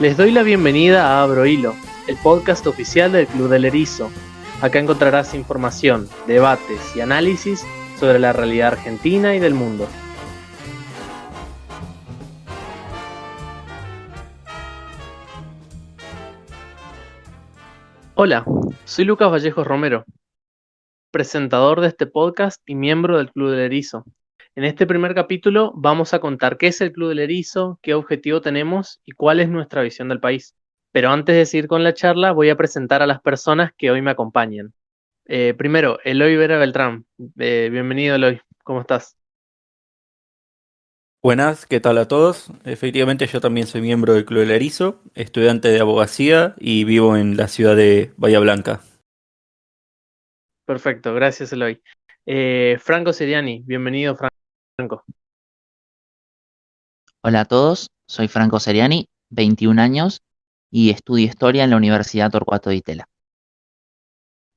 Les doy la bienvenida a Abro Hilo, el podcast oficial del Club del Erizo. Acá encontrarás información, debates y análisis sobre la realidad argentina y del mundo. Hola, soy Lucas Vallejos Romero, presentador de este podcast y miembro del Club del Erizo. En este primer capítulo vamos a contar qué es el Club del Erizo, qué objetivo tenemos y cuál es nuestra visión del país. Pero antes de seguir con la charla, voy a presentar a las personas que hoy me acompañan. Primero, Eloy Vera Beltrán. Bienvenido, Eloy. ¿Cómo estás? Buenas, ¿qué tal a todos? Efectivamente, yo también soy miembro del Club del Erizo, estudiante de abogacía y vivo en la ciudad de Bahía Blanca. Perfecto, gracias, Eloy. Franco Seriani. Bienvenido, Franco. Hola a todos, soy Franco Seriani, 21 años y estudio historia en la Universidad Torcuato Di Tella.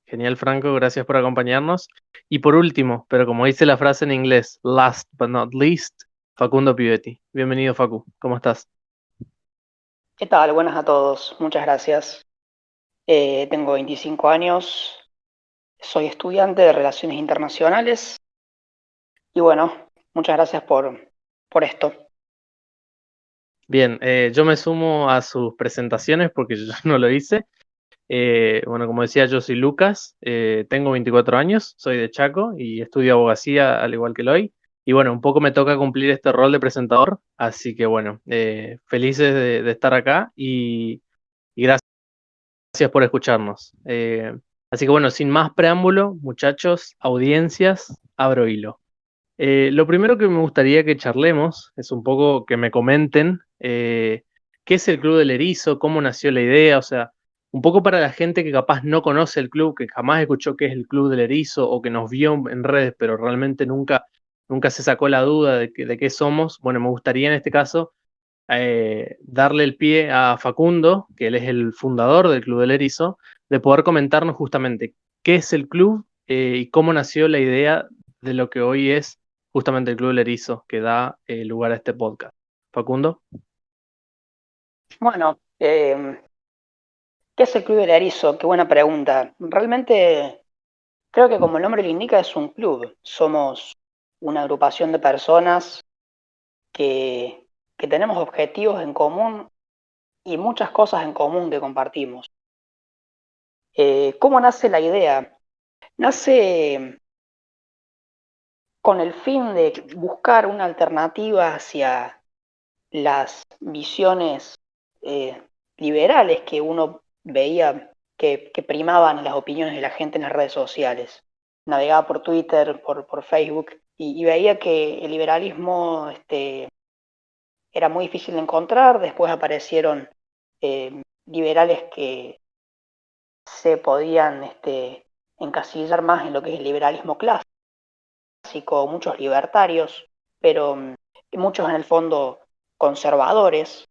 Genial, Franco, gracias por acompañarnos. Y por último, pero como dice la frase en inglés, last but not least, Facundo Pivetti. Bienvenido, Facu. ¿Cómo estás? ¿Qué tal? Buenas a todos, muchas gracias. Tengo 25 años, soy estudiante de Relaciones Internacionales y bueno, muchas gracias por esto. Bien, yo me sumo a sus presentaciones porque yo no lo hice. Bueno, como decía, yo soy Lucas, tengo 24 años, soy de Chaco y estudio abogacía al igual que Eloy. Y bueno, un poco me toca cumplir este rol de presentador, así que bueno, felices de estar acá y gracias por escucharnos. Así que bueno, sin más preámbulo, muchachos, audiencias, abro hilo. Lo primero que me gustaría que charlemos es un poco que me comenten qué es el Club del Erizo, cómo nació la idea, o sea, un poco para la gente que capaz no conoce el club, que jamás escuchó qué es el Club del Erizo o que nos vio en redes, pero realmente nunca se sacó la duda de qué somos. Bueno, me gustaría en este caso darle el pie a Facundo, que él es el fundador del Club del Erizo, de poder comentarnos justamente qué es el club y cómo nació la idea de lo que hoy es justamente el Club del Erizo, que da lugar a este podcast. Facundo. Bueno, ¿qué es el Club del Erizo? Qué buena pregunta. Realmente creo que como el nombre lo indica es un club. Somos una agrupación de personas que, que tenemos objetivos en común y muchas cosas en común que compartimos. ¿Cómo nace la idea? Nace con el fin de buscar una alternativa hacia las visiones eh, liberales que uno veía que primaban las opiniones de la gente en las redes sociales. Navegaba por Twitter, por Facebook, y veía que el liberalismo era muy difícil de encontrar. Después aparecieron liberales que se podían encasillar más en lo que es el liberalismo clásico, muchos libertarios, pero muchos en el fondo conservadores,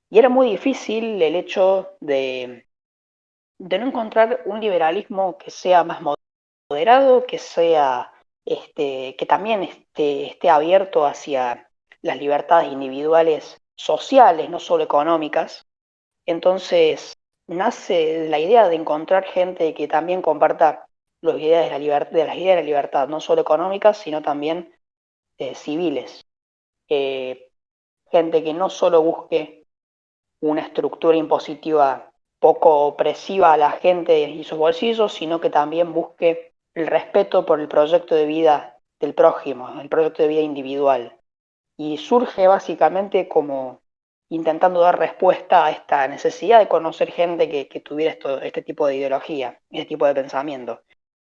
y era muy difícil el hecho de no encontrar un liberalismo que sea más moderado, que sea que también esté abierto hacia las libertades individuales sociales, no solo económicas. Entonces nace la idea de encontrar gente que también comparta las ideas de las ideas de la libertad, no solo económicas, sino también civiles. Eh, Gente que no solo busque una estructura impositiva poco opresiva a la gente y sus bolsillos, sino que también busque el respeto por el proyecto de vida del prójimo, el proyecto de vida individual. Y surge básicamente como intentando dar respuesta a esta necesidad de conocer gente que tuviera este tipo de ideología, este tipo de pensamiento.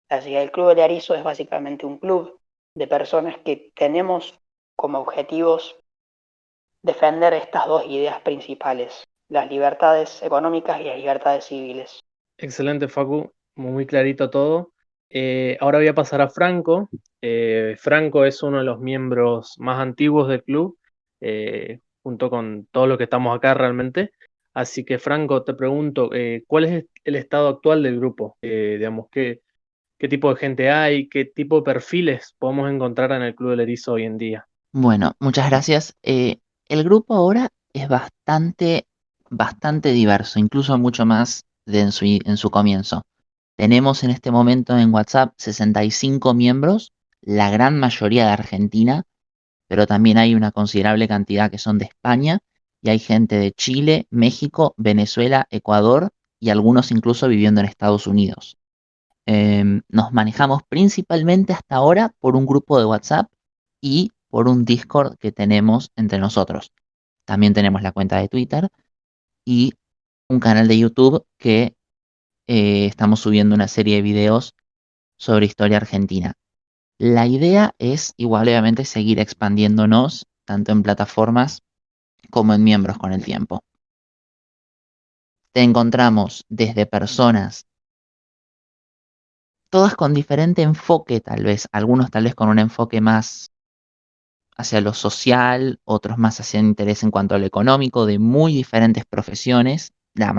Así que el Club del Arizo es básicamente un club de personas que tenemos como objetivos defender estas dos ideas principales, las libertades económicas y las libertades civiles. Excelente, Facu, muy clarito todo. Ahora voy a pasar a Franco. Franco es uno de los miembros más antiguos del club, junto con todos los que estamos acá realmente. Así que, Franco, te pregunto, ¿cuál es el estado actual del grupo? Digamos, ¿qué tipo de gente hay? ¿Qué tipo de perfiles podemos encontrar en el Club del Erizo hoy en día? Bueno, muchas gracias. El grupo ahora es bastante bastante diverso, incluso mucho más en su comienzo. Tenemos en este momento en WhatsApp 65 miembros, la gran mayoría de Argentina, pero también hay una considerable cantidad que son de España y hay gente de Chile, México, Venezuela, Ecuador y algunos incluso viviendo en Estados Unidos. Nos manejamos principalmente hasta ahora por un grupo de WhatsApp y por un Discord que tenemos entre nosotros. También tenemos la cuenta de Twitter y un canal de YouTube que estamos subiendo una serie de videos sobre historia argentina. La idea es igual obviamente seguir expandiéndonos tanto en plataformas como en miembros con el tiempo. Te encontramos desde personas, todas con diferente enfoque tal vez, algunos tal vez con un enfoque más hacia lo social, otros más hacia el interés en cuanto a lo económico, de muy diferentes profesiones. La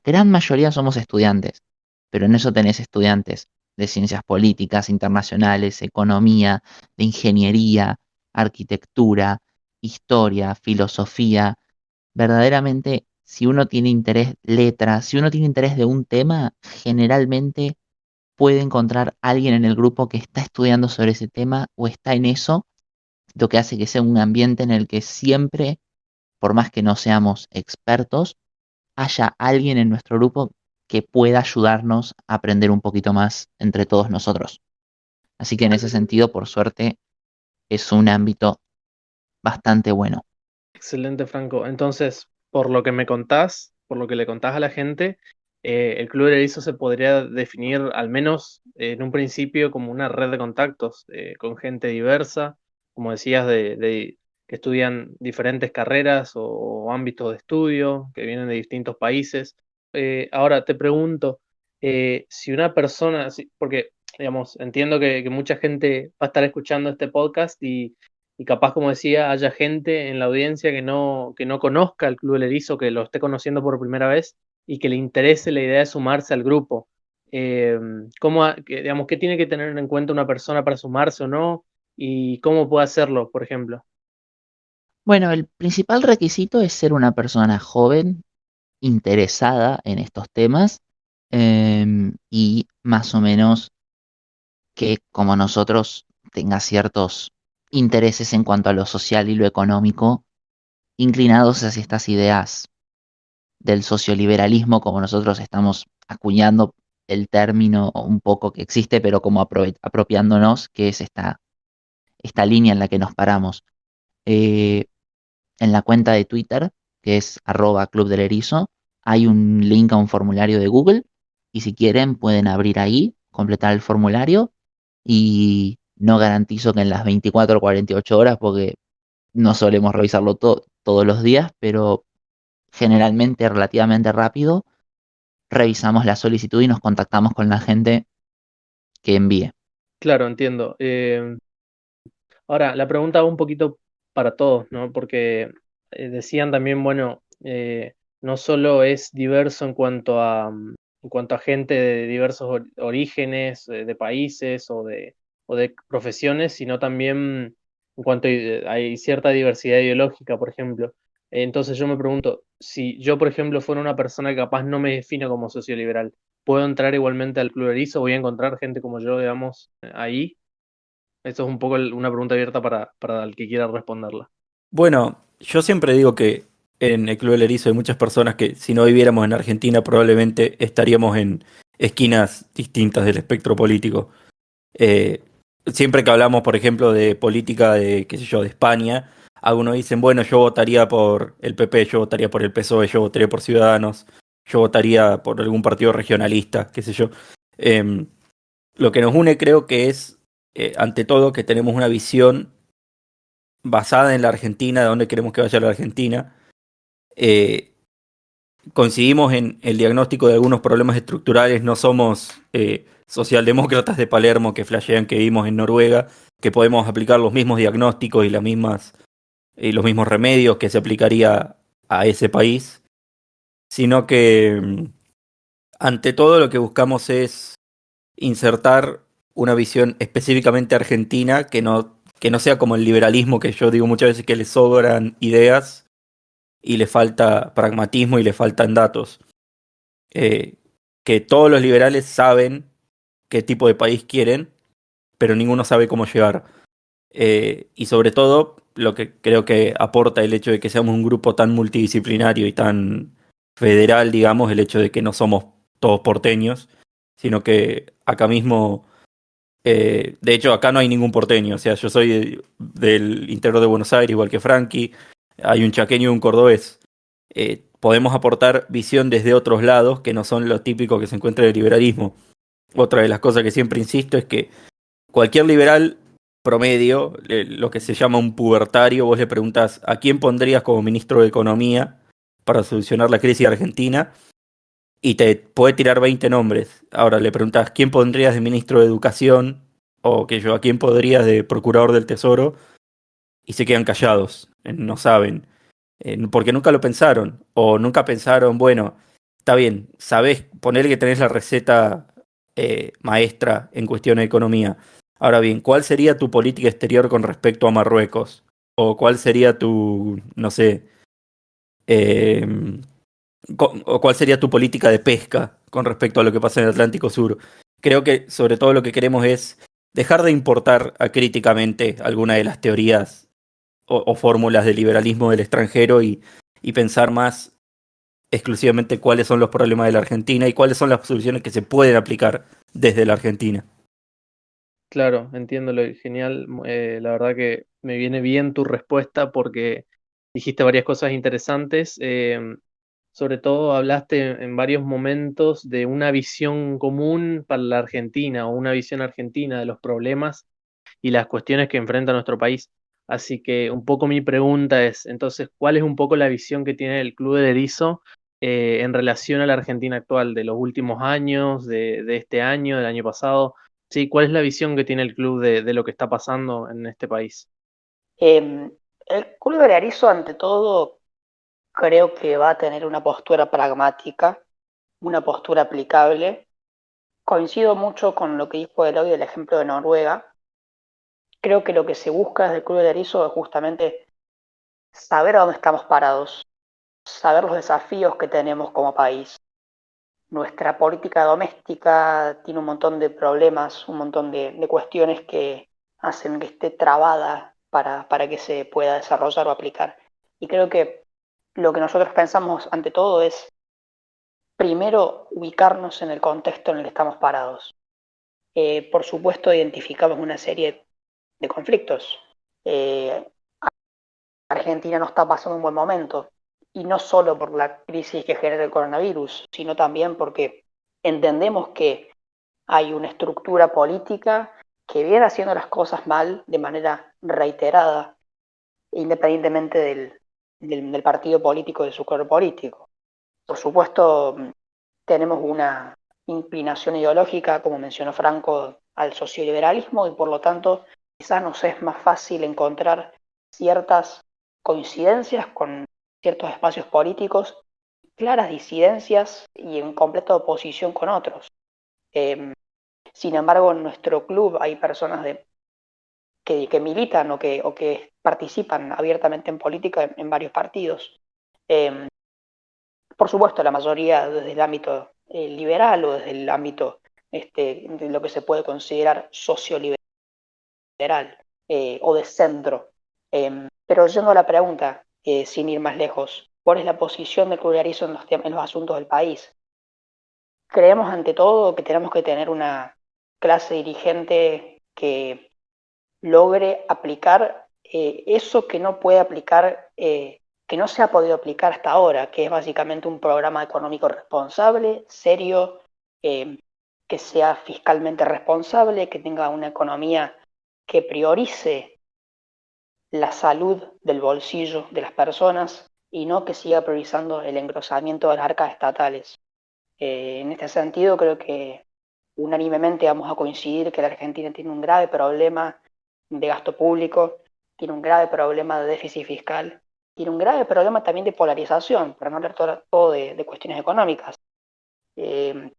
gran mayoría somos estudiantes, pero en eso tenés estudiantes de ciencias políticas, internacionales, economía, de ingeniería, arquitectura, historia, filosofía. Verdaderamente, si uno tiene interés, letras, si uno tiene interés de un tema, generalmente puede encontrar alguien en el grupo que está estudiando sobre ese tema o está en eso, lo que hace que sea un ambiente en el que siempre, por más que no seamos expertos, haya alguien en nuestro grupo que pueda ayudarnos a aprender un poquito más entre todos nosotros. Así que en ese sentido, por suerte, es un ámbito bastante bueno. Excelente, Franco. Entonces, por lo que me contás, por lo que le contás a la gente, el Club de Erizo se podría definir, al menos en un principio, como una red de contactos con gente diversa, como decías, que estudian diferentes carreras o ámbitos de estudio, que vienen de distintos países. Ahora te pregunto, si una persona, porque, digamos, entiendo que mucha gente va a estar escuchando este podcast y capaz, como decía, haya gente en la audiencia que no conozca el Club del Erizo, que lo esté conociendo por primera vez y que le interese la idea de sumarse al grupo. Digamos, ¿qué tiene que tener en cuenta una persona para sumarse o no? ¿Y cómo puede hacerlo, por ejemplo? Bueno, el principal requisito es ser una persona joven, interesada en estos temas y más o menos que como nosotros tenga ciertos intereses en cuanto a lo social y lo económico, inclinados hacia estas ideas del socioliberalismo, como nosotros estamos acuñando el término un poco que existe, pero como apropiándonos, que es esta línea en la que nos paramos. Eh, en la cuenta de Twitter, que es @Club del Erizo, hay un link a un formulario de Google y si quieren pueden abrir ahí, completar el formulario y no garantizo que en las 24 o 48 horas, porque no solemos revisarlo todos los días, pero generalmente relativamente rápido, revisamos la solicitud y nos contactamos con la gente que envíe. Claro, entiendo. Ahora, la pregunta va un poquito para todos, ¿no? Porque decían también, bueno, no solo es diverso en cuanto a gente de diversos orígenes, de países o de profesiones, sino también en cuanto hay cierta diversidad ideológica, por ejemplo. Entonces yo me pregunto, si yo, por ejemplo, fuera una persona que capaz no me defino como socioliberal, ¿puedo entrar igualmente al Club Erizo? ¿Voy a encontrar gente como yo, digamos, ahí? Esto es un poco una pregunta abierta para el que quiera responderla. Bueno, yo siempre digo que en el Club del Erizo hay muchas personas que si no viviéramos en Argentina probablemente estaríamos en esquinas distintas del espectro político. Eh, Siempre que hablamos, por ejemplo, de política de, qué sé yo, de España, algunos dicen, bueno, yo votaría por el PP, yo votaría por el PSOE, yo votaría por Ciudadanos, yo votaría por algún partido regionalista, qué sé yo. Em, lo que nos une creo que es, ante todo, que tenemos una visión basada en la Argentina, de dónde queremos que vaya la Argentina. Eh, Coincidimos en el diagnóstico de algunos problemas estructurales, no somos socialdemócratas de Palermo que flashean que vivimos en Noruega, que podemos aplicar los mismos diagnósticos y los mismos remedios que se aplicaría a ese país, sino que ante todo lo que buscamos es insertar una visión específicamente argentina que no sea como el liberalismo, que yo digo muchas veces que le sobran ideas y le falta pragmatismo y le faltan datos. Que todos los liberales saben qué tipo de país quieren, pero ninguno sabe cómo llegar. Y sobre todo, lo que creo que aporta el hecho de que seamos un grupo tan multidisciplinario y tan federal, digamos, el hecho de que no somos todos porteños, sino que acá mismo, de hecho, acá no hay ningún porteño, o sea, yo soy del interior de Buenos Aires, igual que Frankie, hay un chaqueño y un cordobés. Podemos aportar visión desde otros lados que no son lo típico que se encuentra en el liberalismo. Otra de las cosas que siempre insisto es que cualquier liberal promedio, lo que se llama un pubertario, vos le preguntas a quién pondrías como ministro de Economía para solucionar la crisis argentina y te puede tirar 20 nombres. Ahora le preguntas quién pondrías de ministro de Educación o que yo a quién podrías de procurador del Tesoro y se quedan callados, no saben, porque nunca lo pensaron o nunca pensaron, bueno, está bien, sabés poner que tenés la receta maestra en cuestión de economía. Ahora bien, ¿cuál sería tu política exterior con respecto a Marruecos? ¿O cuál sería tu, no sé, eh, o cuál sería tu política de pesca con respecto a lo que pasa en el Atlántico Sur? Creo que sobre todo lo que queremos es dejar de importar acríticamente alguna de las teorías o fórmulas de liberalismo del extranjero y pensar más exclusivamente cuáles son los problemas de la Argentina y cuáles son las soluciones que se pueden aplicar desde la Argentina. Claro, entiendo lo genial. La verdad que me viene bien tu respuesta porque dijiste varias cosas interesantes. Sobre todo hablaste en varios momentos de una visión común para la Argentina o una visión argentina de los problemas y las cuestiones que enfrenta nuestro país. Así que un poco mi pregunta es, entonces, ¿cuál es un poco la visión que tiene el Club del Erizo en relación a la Argentina actual, de los últimos años, de este año, del año pasado? Sí, ¿cuál es la visión que tiene el club de lo que está pasando en este país? El Club de Arizo, ante todo, creo que va a tener una postura pragmática, una postura aplicable. Coincido mucho con lo que dijo Eloy del ejemplo de Noruega. Creo que lo que se busca desde el Club de Arizo es justamente saber a dónde estamos parados, saber los desafíos que tenemos como país. Nuestra política doméstica tiene un montón de problemas, un montón de cuestiones que hacen que esté trabada para que se pueda desarrollar o aplicar. Y creo que lo que nosotros pensamos ante todo es, primero, ubicarnos en el contexto en el que estamos parados. Por supuesto, identificamos una serie de conflictos. Eh, Argentina no está pasando un buen momento, y no solo por la crisis que genera el coronavirus, sino también porque entendemos que hay una estructura política que viene haciendo las cosas mal de manera reiterada, independientemente del partido político, de su color político. Por supuesto, tenemos una inclinación ideológica, como mencionó Franco, al socioliberalismo y por lo tanto quizás nos es más fácil encontrar ciertas coincidencias con ciertos espacios políticos, claras disidencias y en completa oposición con otros. Sin embargo, en nuestro club hay personas que militan o que participan abiertamente en política en varios partidos. Eh, por supuesto, la mayoría desde el ámbito liberal o desde el ámbito de lo que se puede considerar socioliberal o de centro. Pero yendo a la pregunta, sin ir más lejos, ¿cuál es la posición del Club de Arizo en los asuntos del país? Creemos ante todo que tenemos que tener una clase dirigente que logre aplicar eso que no puede aplicar, que no se ha podido aplicar hasta ahora, que es básicamente un programa económico responsable, serio, que sea fiscalmente responsable, que tenga una economía que priorice la salud del bolsillo de las personas y no que siga priorizando el engrosamiento de las arcas estatales. En este sentido, creo que unánimemente vamos a coincidir que la Argentina tiene un grave problema de gasto público, tiene un grave problema de déficit fiscal, tiene un grave problema también de polarización, para no hablar todo de cuestiones económicas. Eh,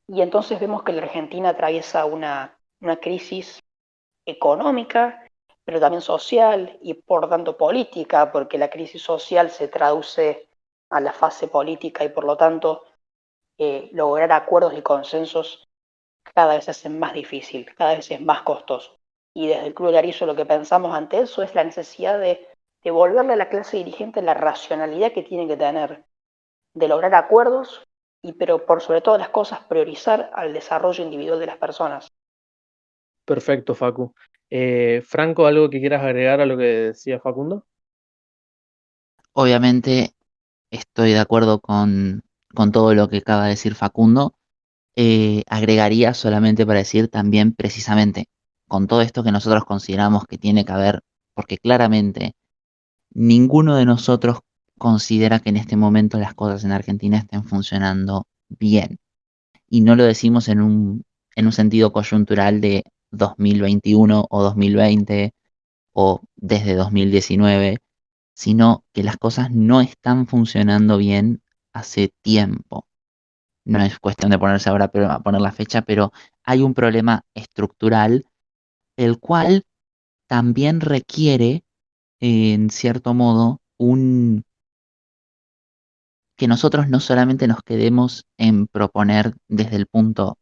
y entonces vemos que la Argentina atraviesa una crisis económica pero también social y por tanto política, porque la crisis social se traduce a la fase política y por lo tanto lograr acuerdos y consensos cada vez es más difícil, cada vez es más costoso. Y desde el Club del Arizo lo que pensamos ante eso es la necesidad de devolverle a la clase dirigente la racionalidad que tiene que tener, de lograr acuerdos, pero por sobre todas las cosas priorizar al desarrollo individual de las personas. Perfecto, Facu. Franco, ¿algo que quieras agregar a lo que decía Facundo? Obviamente estoy de acuerdo con todo lo que acaba de decir Facundo. Agregaría solamente para decir también precisamente con todo esto que nosotros consideramos que tiene que haber, porque claramente ninguno de nosotros considera que en este momento las cosas en Argentina estén funcionando bien. Y no lo decimos en un sentido coyuntural de 2021 o 2020 o desde 2019, sino que las cosas no están funcionando bien hace tiempo. No es cuestión de ponerse ahora a poner la fecha, pero hay un problema estructural, el cual también requiere, en cierto modo, que nosotros no solamente nos quedemos en proponer desde el punto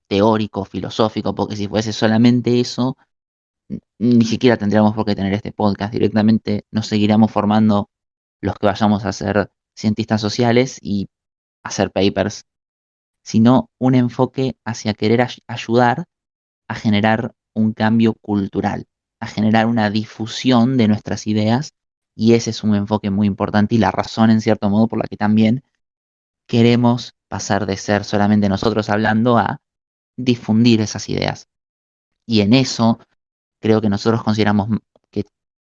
teórico, filosófico, porque si fuese solamente eso, ni siquiera tendríamos por qué tener este podcast. Directamente nos seguiríamos formando los que vayamos a ser cientistas sociales y hacer papers, sino un enfoque hacia querer ayudar a generar un cambio cultural, a generar una difusión de nuestras ideas, y ese es un enfoque muy importante y la razón en cierto modo por la que también queremos pasar de ser solamente nosotros hablando a difundir esas ideas. Y en eso creo que nosotros consideramos que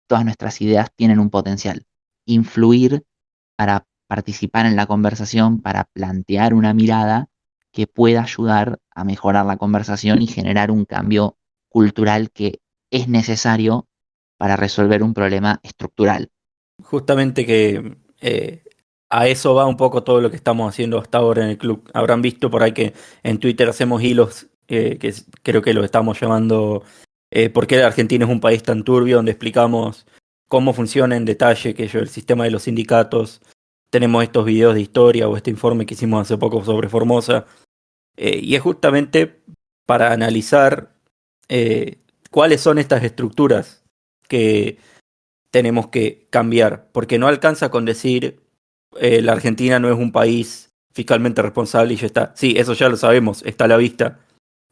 todas nuestras ideas tienen un potencial. Influir para participar en la conversación, para plantear una mirada que pueda ayudar a mejorar la conversación y generar un cambio cultural que es necesario para resolver un problema estructural. Justamente que a eso va un poco todo lo que estamos haciendo hasta ahora en el club. Habrán visto por ahí que en Twitter hacemos hilos creo que lo estamos llamando ¿por qué la Argentina es un país tan turbio? Donde explicamos cómo funciona en detalle que yo, el sistema de los sindicatos. Tenemos estos videos de historia o este informe que hicimos hace poco sobre Formosa. Y es justamente para analizar cuáles son estas estructuras que tenemos que cambiar, porque no alcanza con decir la Argentina no es un país fiscalmente responsable y ya está. Sí, eso ya lo sabemos, está a la vista,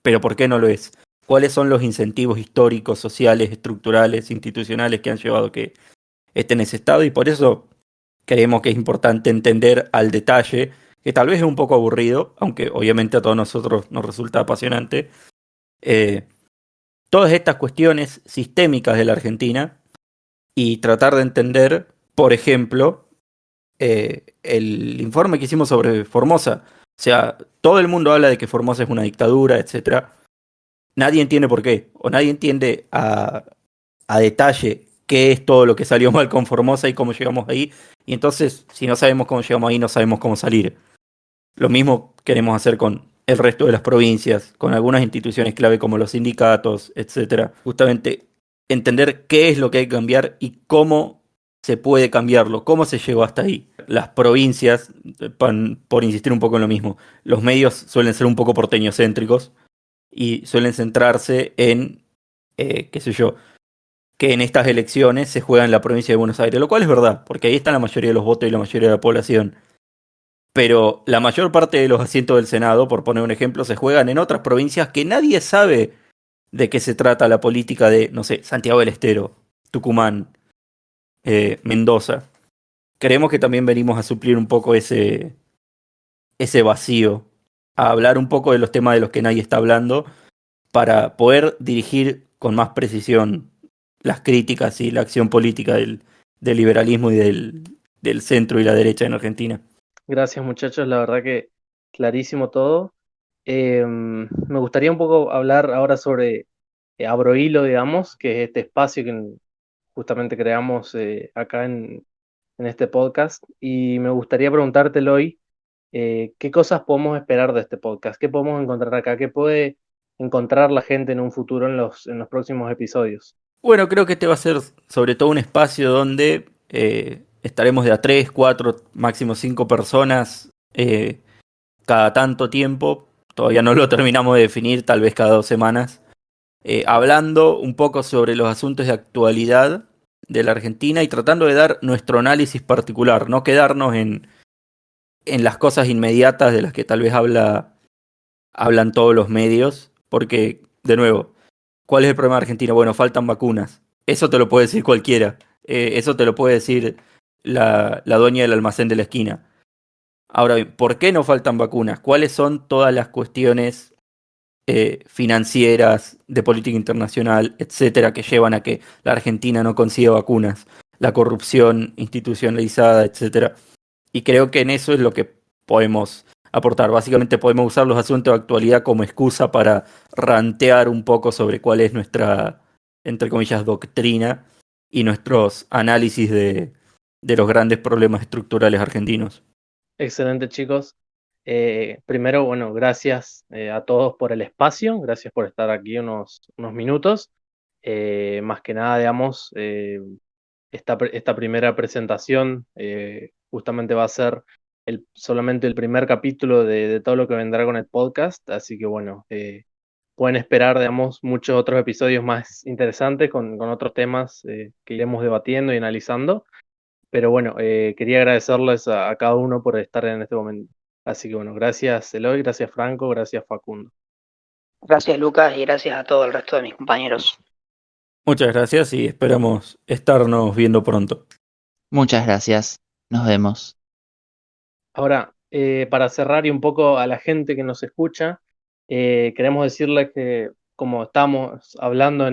pero ¿por qué no lo es? ¿Cuáles son los incentivos históricos, sociales, estructurales, institucionales que han llevado a que esté en ese estado? Y por eso creemos que es importante entender al detalle, que tal vez es un poco aburrido, aunque obviamente a todos nosotros nos resulta apasionante, eh, todas estas cuestiones sistémicas de la Argentina y tratar de entender, por ejemplo, el informe que hicimos sobre Formosa. O sea, todo el mundo habla de que Formosa es una dictadura, etcétera. Nadie entiende por qué, o nadie entiende a detalle qué es todo lo que salió mal con Formosa y cómo llegamos ahí. Y entonces, si no sabemos cómo llegamos ahí, no sabemos cómo salir. Lo mismo queremos hacer con el resto de las provincias, con algunas instituciones clave como los sindicatos, etcétera. Justamente entender qué es lo que hay que cambiar y cómo se puede cambiarlo, cómo se llegó hasta ahí. Las provincias, por insistir un poco en lo mismo, los medios suelen ser un poco porteñocéntricos y suelen centrarse en, qué sé yo, que en estas elecciones se juega en la provincia de Buenos Aires, lo cual es verdad, porque ahí están la mayoría de los votos y la mayoría de la población. Pero la mayor parte de los asientos del Senado, por poner un ejemplo, se juegan en otras provincias que nadie sabe de qué se trata la política de, no sé, Santiago del Estero, Tucumán, Mendoza. Creemos que también venimos a suplir un poco ese vacío, a hablar un poco de los temas de los que nadie está hablando, para poder dirigir con más precisión las críticas y la acción política del liberalismo y del centro y la derecha en Argentina. Gracias, muchachos, la verdad que clarísimo todo. Me gustaría un poco hablar ahora sobre Abrohilo, digamos, que es este espacio que justamente creamos acá en este podcast. Y me gustaría preguntarte, Eloy, ¿qué cosas podemos esperar de este podcast? ¿Qué podemos encontrar acá? ¿Qué puede encontrar la gente en un futuro en los próximos episodios? Bueno, creo que este va a ser sobre todo un espacio donde estaremos de a 3, 4, máximo 5 personas cada tanto tiempo. Todavía no lo terminamos de definir, tal vez cada 2 semanas. Hablando un poco sobre los asuntos de actualidad de la Argentina y tratando de dar nuestro análisis particular, no quedarnos en las cosas inmediatas de las que tal vez hablan todos los medios, porque, de nuevo, ¿cuál es el problema de Argentina? Bueno, faltan vacunas. Eso te lo puede decir cualquiera. Eso te lo puede decir la dueña del almacén de la esquina. Ahora bien, ¿por qué no faltan vacunas? ¿Cuáles son todas las cuestiones financieras, de política internacional, etcétera, que llevan a que la Argentina no consiga vacunas? La corrupción institucionalizada, etcétera. Y creo que en eso es lo que podemos aportar. Básicamente podemos usar los asuntos de actualidad como excusa para rantear un poco sobre cuál es nuestra, entre comillas, doctrina y nuestros análisis de los grandes problemas estructurales argentinos. Excelente, chicos. Primero, bueno, gracias a todos por el espacio, gracias por estar aquí unos minutos. Más que nada, digamos, esta primera presentación justamente va a ser solamente el primer capítulo de todo lo que vendrá con el podcast, así que bueno, pueden esperar, digamos, muchos otros episodios más interesantes con otros temas que iremos debatiendo y analizando. Pero bueno, quería agradecerles a cada uno por estar en este momento. Así que bueno, gracias Eloy, gracias Franco, gracias Facundo. Gracias, Lucas, y gracias a todo el resto de mis compañeros. Muchas gracias y esperamos estarnos viendo pronto. Muchas gracias. Nos vemos. Ahora, para cerrar y un poco a la gente que nos escucha, queremos decirles que como estamos hablando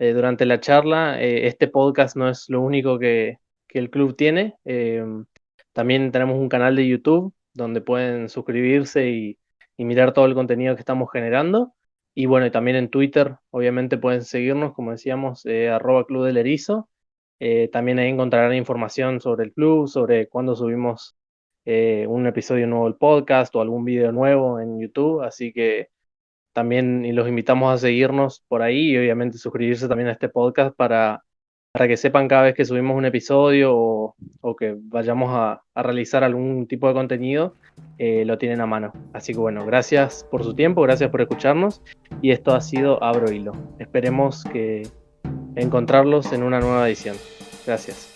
durante la charla, este podcast no es lo único que el club tiene. También tenemos un canal de YouTube donde pueden suscribirse y mirar todo el contenido que estamos generando. Y bueno, y también en Twitter, obviamente pueden seguirnos, como decíamos, @Club del Erizo. También ahí encontrarán información sobre el club, sobre cuándo subimos un episodio nuevo del podcast o algún video nuevo en YouTube. Así que también y los invitamos a seguirnos por ahí y obviamente suscribirse también a este podcast para que sepan cada vez que subimos un episodio o que vayamos a realizar algún tipo de contenido, lo tienen a mano. Así que bueno, gracias por su tiempo, gracias por escucharnos y esto ha sido Abro Hilo. Esperemos que encontrarlos en una nueva edición. Gracias.